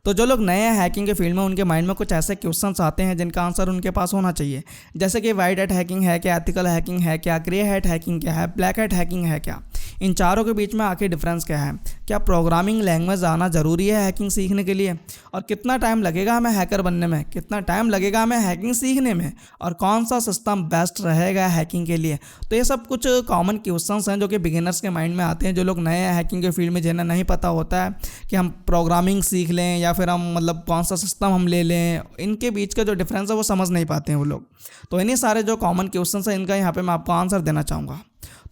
तो जो लोग नए हैं हैकिंग के फील्ड में, उनके माइंड में कुछ ऐसे क्वेश्चंस आते हैं जिनका आंसर उनके पास होना चाहिए, जैसे कि वाइट हैट हैकिंग है क्या, एथिकल हैकिंग है क्या, ग्रे हैट हैकिंग क्या है, ब्लैक हैट हैकिंग है क्या, इन चारों के बीच में आखिर डिफरेंस क्या है, क्या प्रोग्रामिंग लैंग्वेज आना ज़रूरी है हैकिंग सीखने के लिए, और कितना टाइम लगेगा हमें हैकर बनने में, कितना टाइम लगेगा हमें हैकिंग सीखने में, और कौन सा सिस्टम बेस्ट रहेगा हैकिंग के लिए। तो ये सब कुछ कॉमन क्वेश्चंस हैं जो कि बिगिनर्स के माइंड में आते हैं, जो लोग नए हैं हैकिंग के फील्ड में, जिन्हें नहीं पता होता है कि हम प्रोग्रामिंग सीख लें या फिर हम मतलब कौन सा सिस्टम हम ले लें, इनके बीच का जो डिफरेंस है वो समझ नहीं पाते हैं वो लोग। तो इन्हीं सारे जो कॉमन क्वेश्चंस हैं इनका यहाँ पे मैं आपको आंसर देना चाहूँगा।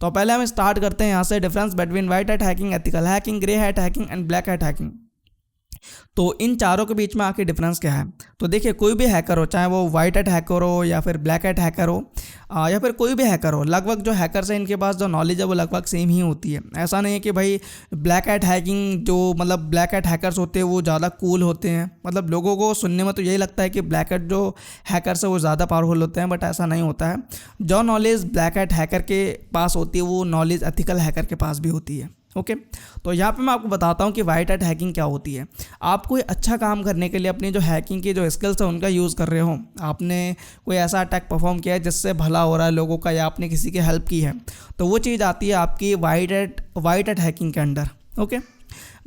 तो पहले हम स्टार्ट करते हैं यहाँ से, difference between white hat hacking, ethical hacking, grey hat hacking and black hat hacking. तो इन चारों के बीच में आखिर डिफरेंस क्या है। तो देखिए, कोई भी हैकर हो, चाहे वो वाइट हैट हैकर हो या फिर ब्लैक हैट हैकर हो या फिर कोई भी हैकर हो, लगभग जो हैकर्स हैं इनके पास जो नॉलेज है वो लगभग सेम ही होती है। ऐसा नहीं है कि भाई ब्लैक हैट हैकिंग जो मतलब ब्लैक हैट हैकर्स होते हैं वो ज़्यादा कूल होते हैं, मतलब लोगों को सुनने में तो यही लगता है कि ब्लैक हैट जो हैकर्स है वो ज़्यादा पावरफुल होते हैं, बट ऐसा नहीं होता है। जो नॉलेज ब्लैक हैट हैकर के पास होती है वो नॉलेज एथिकल हैकर के पास भी होती है। ओके तो यहाँ पे मैं आपको बताता हूँ कि वाइट हैट हैकिंग क्या होती है। आप कोई अच्छा काम करने के लिए अपनी जो हैकिंग की जो स्किल्स है उनका यूज़ कर रहे हो, आपने कोई ऐसा अटैक परफॉर्म किया है जिससे भला हो रहा है लोगों का, या आपने किसी की हेल्प की है, तो वो चीज़ आती है आपकी वाइट हैट हैकिंग के अंडर। ओके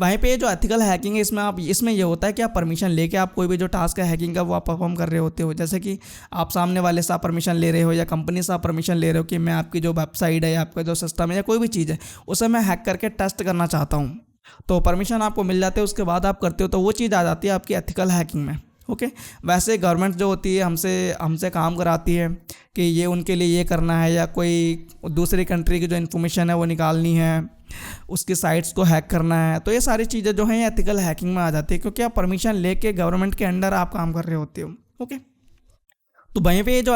वहीं पे जो एथिकल हैकिंग है इसमें ये होता है कि आप परमिशन लेके आप कोई भी जो टास्क है हैकिंग का वो आप परफॉर्म कर रहे होते हो, जैसे कि आप सामने वाले से आप परमिशन ले रहे हो या कंपनी से आप परमिशन ले रहे हो कि मैं आपकी जो वेबसाइट है या आपका जो सिस्टम है या कोई भी चीज़ है उसे मैं हैक करके टेस्ट करना चाहता हूँ। तो परमिशन आपको मिल जाते है, उसके बाद आप करते हो, तो वो चीज़ आ जाती है आपकी एथिकल हैकिंग में। ओके वैसे गवर्नमेंट जो होती है हमसे काम कराती है कि ये उनके लिए ये करना है, या कोई दूसरी कंट्री की जो इन्फॉर्मेशन है वो निकालनी है, उसकी साइट्स को हैक करना है, तो ये सारी चीज़ें जो हैं ये एथिकल हैकिंग में आ जाती है, क्योंकि आप परमिशन लेके गवर्नमेंट के अंडर आप काम कर रहे होते हो। ओके तो वहीं पे ये जो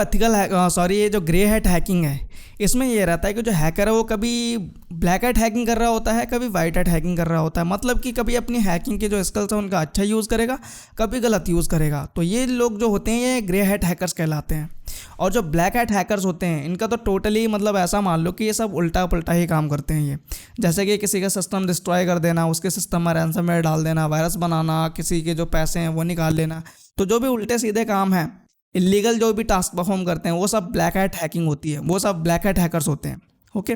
ये जो ग्रे हैट हैकिंग है इसमें ये रहता है कि जो हैकर है वो कभी ब्लैक हैट हैकिंग कर रहा होता है, कभी वाइट हैट हैकिंग कर रहा होता है, मतलब कि कभी अपनी हैकिंग के जो स्किल्स है उनका अच्छा यूज़ करेगा, कभी गलत यूज़ करेगा। तो ये लोग जो होते हैं ये ग्रे हैट हैकर्स कहलाते हैं। और जो ब्लैक हैट हैकर्स होते हैं इनका तो टोटली मतलब ऐसा मान लो कि ये सब उल्टा पुल्टा ही काम करते हैं ये, जैसे कि किसी का सिस्टम डिस्ट्रॉय कर देना, उसके सिस्टम में रैंसमवेयर डाल देना, वायरस बनाना, किसी के जो पैसे हैं वो निकाल लेना। तो जो भी उल्टे सीधे काम हैं, इलीगल जो भी टास्क परफॉर्म करते हैं, वो सब ब्लैक हैट हैकिंग होती है, वो सब ब्लैक हैट हैकर्स होते हैं। ओके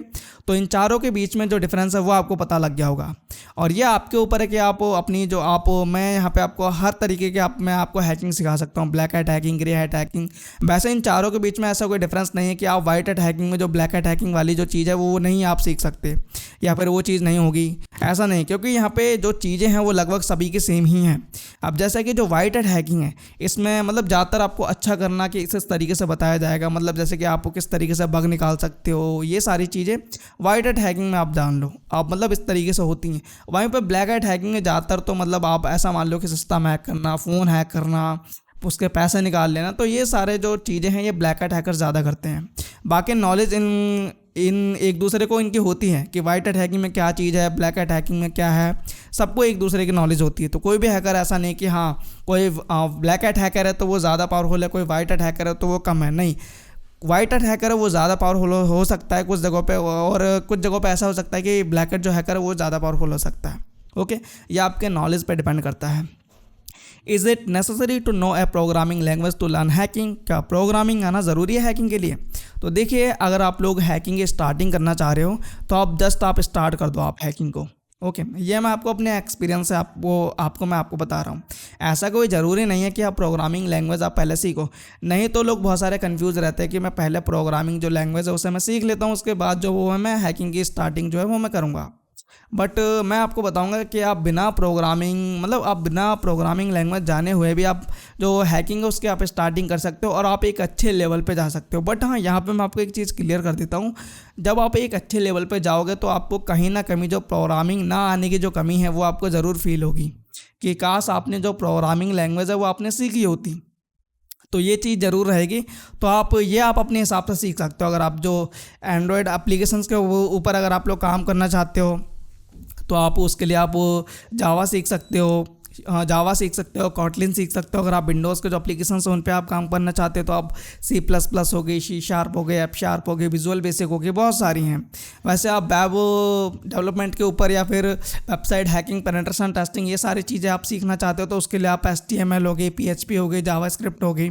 तो इन चारों के बीच में जो डिफरेंस है वो आपको पता लग गया होगा, और ये आपके ऊपर है कि आप अपनी जो मैं यहाँ पे आपको हर तरीके के मैं आपको हैकिंग सिखा सकता हूँ, black hat hacking, grey hat hacking. वैसे इन चारों के बीच में ऐसा कोई डिफरेंस नहीं है कि आप वाइट हैट हैकिंग में जो ब्लैक हैट हैकिंग वाली जो चीज़ है वो नहीं आप सीख सकते या फिर वो चीज़ नहीं होगी, ऐसा नहीं, क्योंकि यहाँ पे जो चीज़ें हैं वो लगभग सभी की सेम ही हैं। अब जैसा कि जो वाइट हैट हैकिंग है इसमें मतलब ज़्यादातर आपको अच्छा करना कि इस तरीके से बताया जाएगा, मतलब जैसे कि आपको किस तरीके से बग निकाल सकते हो, ये सारी चीज़ें वाइट हैट हैकिंग में आप जान लो, आप मतलब इस तरीके से होती हैं। वहीं पर ब्लैक हैट हैकिंग में ज़्यादातर तो मतलब आप ऐसा मान लो कि सिस्टम हैक करना, फ़ोन हैक करना, उसके पैसे निकाल लेना, तो ये सारे जो चीज़ें हैं ये ब्लैक हैट हैकर ज़्यादा करते हैं। बाकी नॉलेज इन एक दूसरे को इनकी होती है कि वाइट हैट हैकिंग में क्या चीज़ है, ब्लैक हैट हैकिंग में क्या है, सबको एक दूसरे की नॉलेज होती है। तो कोई भी हैकर ऐसा नहीं कि हाँ कोई ब्लैक हैट हैकर है तो वो ज़्यादा पावरफुल है, कोई वाइट हैट हैकर है तो वो कम है, नहीं। वाइट हैट हैकर है वो ज़्यादा पावरफुल हो सकता है कुछ जगहों पे, और कुछ जगहों पे ऐसा हो सकता है कि ब्लैक हैट जो हैकर है वो ज़्यादा पावरफुल हो सकता है। ओके ये आपके नॉलेज पे डिपेंड करता है। Is it necessary to know a programming language to learn hacking, क्या प्रोग्रामिंग आना ज़रूरी है हैकिंग के लिए। तो देखिए, अगर आप लोग हैकिंग की स्टार्टिंग करना चाह रहे हो तो आप स्टार्ट कर दो आप हैकिंग को। ओके ये मैं आपको अपने एक्सपीरियंस से आपको बता रहा हूँ। ऐसा कोई ज़रूरी नहीं है कि आप प्रोग्रामिंग लैंग्वेज आप पहले सीखो, नहीं तो लोग बहुत सारे कंफ्यूज रहते हैं कि मैं पहले प्रोग्रामिंग जो लैंग्वेज है उसे मैं सीख लेता हूँ, उसके बाद जो वो है मैं हैकिंग की स्टार्टिंग जो है वो मैं करूँगा। बट मैं आपको बताऊंगा कि आप बिना प्रोग्रामिंग लैंग्वेज जाने हुए भी आप जो हैकिंग है उसके आप स्टार्टिंग कर सकते हो और आप एक अच्छे लेवल पे जा सकते हो। बट हाँ, यहाँ पे मैं आपको एक चीज़ क्लियर कर देता हूँ, जब आप एक अच्छे लेवल पे जाओगे तो आपको कहीं ना कहीं जो प्रोग्रामिंग ना आने की जो कमी है वो आपको ज़रूर फील होगी कि काश आपने जो प्रोग्रामिंग लैंग्वेज है वो आपने सीखी होती, तो ये चीज़ ज़रूर रहेगी। तो आप अपने हिसाब से सीख सकते हो। अगर आप जो एंड्रॉयड एप्लीकेशंस के ऊपर अगर आप लोग काम करना चाहते हो तो आप उसके लिए आप जावा सीख सकते हो, जावा सीख सकते हो, कॉटलिन सीख सकते हो। अगर आप विंडोज़ के जो एप्लीकेशन हैं उन पे आप काम करना चाहते हो तो आप C++ हो गई, C# हो गई, F# हो गई, विजुअल बेसिक हो गई, बहुत सारी हैं। वैसे आप वेब डेवलपमेंट के ऊपर या फिर वेबसाइट हैकिंग, पेनिट्रेशन टेस्टिंग, ये सारी चीज़ें आप सीखना चाहते हो तो उसके लिए आप HTML हो गई, PHP हो गई, जावास्क्रिप्ट हो गई,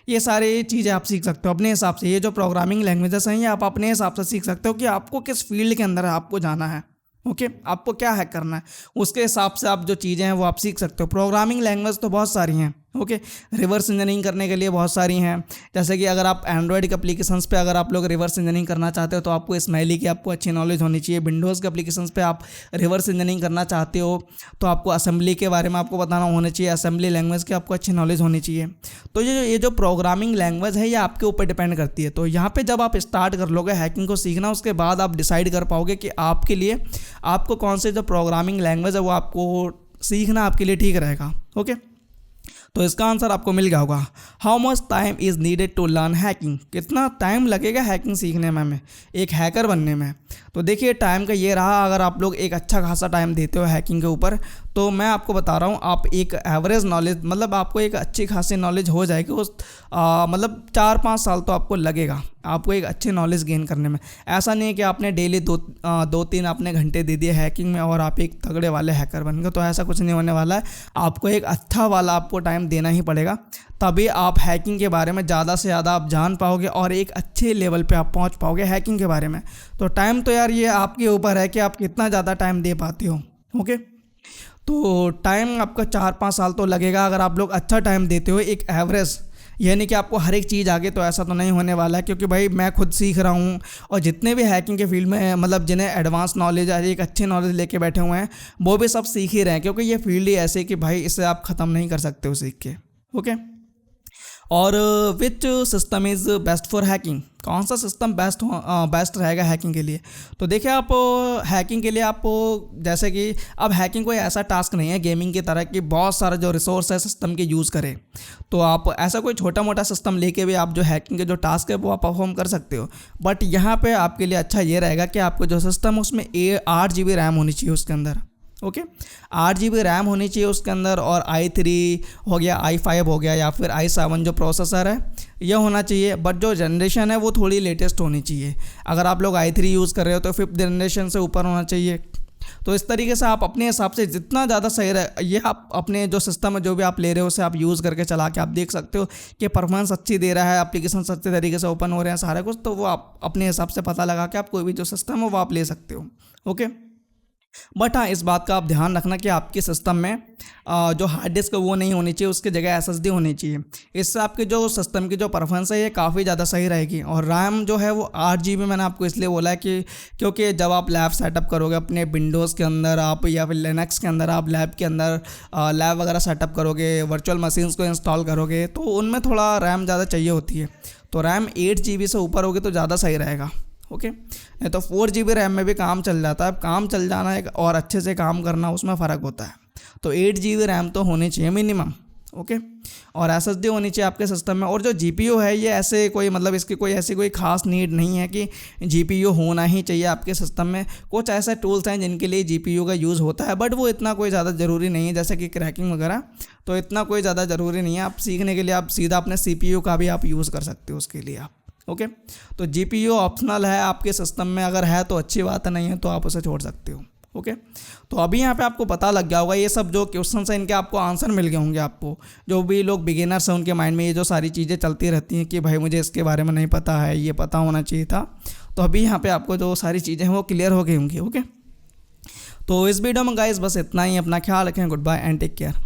ये सारी चीज़ें आप सीख सकते हो अपने हिसाब से। ये जो प्रोग्रामिंग लैंग्वेजेस हैं ये आप अपने हिसाब से सीख सकते हो कि आपको किस फील्ड के अंदर आपको जाना है। ओके, आपको क्या हैक करना है, उसके हिसाब से आप जो चीज़ें हैं वो आप सीख सकते हो। प्रोग्रामिंग लैंग्वेज तो बहुत सारी हैं। ओके, रिवर्स इंजीनियरिंग करने के लिए बहुत सारी हैं। जैसे कि अगर आप एंड्रॉयड के एप्लीकेशंस पे अगर आप लोग रिवर्स इंजीनियरिंग करना चाहते हो तो आपको स्माइली की आपको अच्छी नॉलेज होनी चाहिए। विंडोज़ के एप्लीकेशंस पे आप रिवर्स इंजीनियरिंग करना चाहते हो तो आपको असेंबली के बारे में आपको बताना होना चाहिए, असेंबली लैंग्वेज की आपको अच्छी नॉलेज होनी चाहिए। तो ये जो प्रोग्रामिंग लैंग्वेज है ये आपके ऊपर डिपेंड करती है। तो यहाँ पर जब आप स्टार्ट कर लोगे हैकिंग को सीखना, उसके बाद आप डिसाइड कर पाओगे कि आपके लिए आपको कौन से जो प्रोग्रामिंग लैंग्वेज है वो आपको सीखना आपके लिए ठीक रहेगा। ओके, तो इसका आंसर आपको मिल गया होगा। How much time is needed to learn hacking, कितना टाइम लगेगा हैकिंग सीखने में, हमें एक हैकर बनने में। तो देखिए टाइम का ये रहा, अगर आप लोग एक अच्छा खासा टाइम देते हो हैकिंग के ऊपर तो मैं आपको बता रहा हूँ आप एक एवरेज नॉलेज, मतलब आपको एक अच्छी खासी नॉलेज हो जाएगी उस मतलब 4-5 साल तो आपको लगेगा आपको एक अच्छी नॉलेज गेन करने में। ऐसा नहीं है कि आपने डेली 2-3 आपने घंटे दे दिए हैकिंग में और आप एक तगड़े वाले हैकर बन गए, तो ऐसा कुछ नहीं होने वाला है। आपको एक अच्छा वाला आपको टाइम देना ही पड़ेगा, तभी आप हैकिंग के बारे में ज़्यादा से ज़्यादा आप जान पाओगे और एक अच्छे लेवल पे आप पहुंच पाओगे हैकिंग के बारे में। तो टाइम तो यार ये आपके ऊपर है कि आप कितना ज़्यादा टाइम दे पाते हो। ओके, तो टाइम आपका 4-5 साल तो लगेगा अगर आप लोग अच्छा टाइम देते हो, एक एवरेज। यानी कि आपको हर एक चीज़ आगे तो ऐसा तो नहीं होने वाला है, क्योंकि भाई मैं खुद सीख रहा हूँ और जितने भी हैकिंग के फील्ड में मतलब जिन्हें एडवांस नॉलेज है, एक अच्छी नॉलेज लेके बैठे हुए हैं, वो भी सब सीख ही रहे हैं, क्योंकि ये फील्ड ही ऐसे कि भाई इसे आप ख़त्म नहीं कर सकते हो सीख के। ओके, और which system is best for hacking, कौन सा सिस्टम बेस्ट रहेगा हैकिंग के लिए। तो देखिए आप हैकिंग के लिए आप जैसे कि अब हैकिंग कोई ऐसा टास्क नहीं है गेमिंग की तरह कि बहुत सारा जो रिसोर्स है सिस्टम के यूज़ करें। तो आप ऐसा कोई छोटा मोटा सिस्टम लेके भी आप जो हैकिंग के जो टास्क है वो आप परफॉर्म कर सकते हो। बट यहाँ पे आपके लिए अच्छा ये रहेगा कि आपको जो सिस्टम उसमें 8 GB रैम होनी चाहिए उसके अंदर। ओके, 8 GB रैम होनी चाहिए उसके अंदर, और i3 हो गया, i5 हो गया, या फिर i7 जो प्रोसेसर है यह होना चाहिए। बट जो जनरेशन है वो थोड़ी लेटेस्ट होनी चाहिए। अगर आप लोग i3 यूज़ कर रहे हो तो 5th जनरेशन से ऊपर होना चाहिए। तो इस तरीके से आप अपने हिसाब से जितना ज़्यादा सही रहे, ये आप अपने जो सिस्टम है जो भी आप ले रहे हो उसे आप यूज़ करके चला के आप देख सकते हो कि परफॉर्मेंस अच्छी दे रहा है, एप्लीकेशन अच्छे तरीके से ओपन हो रहे हैं सारा कुछ। तो वो आप अपने हिसाब से पता लगा के आप कोई भी जो सिस्टम है वो आप ले सकते हो। ओके, बट हाँ इस बात का आप ध्यान रखना कि आपके सिस्टम में जो हार्ड डिस्क है वो नहीं होनी चाहिए, उसकी जगह SSD होनी चाहिए। इससे आपके जो सिस्टम की जो परफॉर्मेंस है ये काफ़ी ज़्यादा सही रहेगी। और रैम जो है वो 8 GB मैंने आपको इसलिए बोला है कि क्योंकि जब आप लैब सेटअप करोगे अपने विंडोज़ के अंदर आप या फिर लिनक्स के अंदर आप लैब के अंदर लैब वगैरह सेटअप करोगे, वर्चुअल मशीन्स को इंस्टॉल करोगे, तो उनमें थोड़ा रैम ज़्यादा चाहिए होती है। तो रैम 8 GB से ऊपर होगी तो ज़्यादा सही रहेगा। ओके, नहीं तो 4 GB रैम में भी काम चल जाता है। काम चल जाना एक और अच्छे से काम करना उसमें फ़र्क होता है। तो 8 GB रैम तो होनी चाहिए मिनिमम। ओके, और SSD होनी चाहिए आपके सिस्टम में। और जो GPU है ये ऐसे कोई मतलब इसकी कोई ऐसी कोई खास नीड नहीं है कि GPU होना ही चाहिए आपके सिस्टम में। कुछ ऐसे टूल्स हैं जिनके लिए GPU का यूज़ होता है, बट वो इतना कोई ज़्यादा ज़रूरी नहीं है, जैसे कि क्रैकिंग वगैरह। तो इतना कोई ज़्यादा ज़रूरी नहीं है। आप सीखने के लिए आप सीधा अपने CPU का भी आप यूज़ कर सकते हो उसके लिए आप। ओके, तो GPU ऑप्शनल है आपके सिस्टम में, अगर है तो अच्छी बात है, नहीं है तो आप उसे छोड़ सकते हो। ओके, तो अभी यहाँ पे आपको पता लग गया होगा, ये सब जो क्वेश्चन हैं इनके आपको आंसर मिल गए होंगे। आपको जो भी लोग बिगिनर्स हैं उनके माइंड में ये जो सारी चीज़ें चलती रहती हैं कि भाई मुझे इसके बारे में नहीं पता है, ये पता होना चाहिए था। तो अभी यहाँ पे आपको जो सारी चीज़ें हैं वो क्लियर हो गई होंगी। ओके, तो इस वीडियो में गाइस बस इतना ही। अपना ख्याल रखें। Goodbye and take care.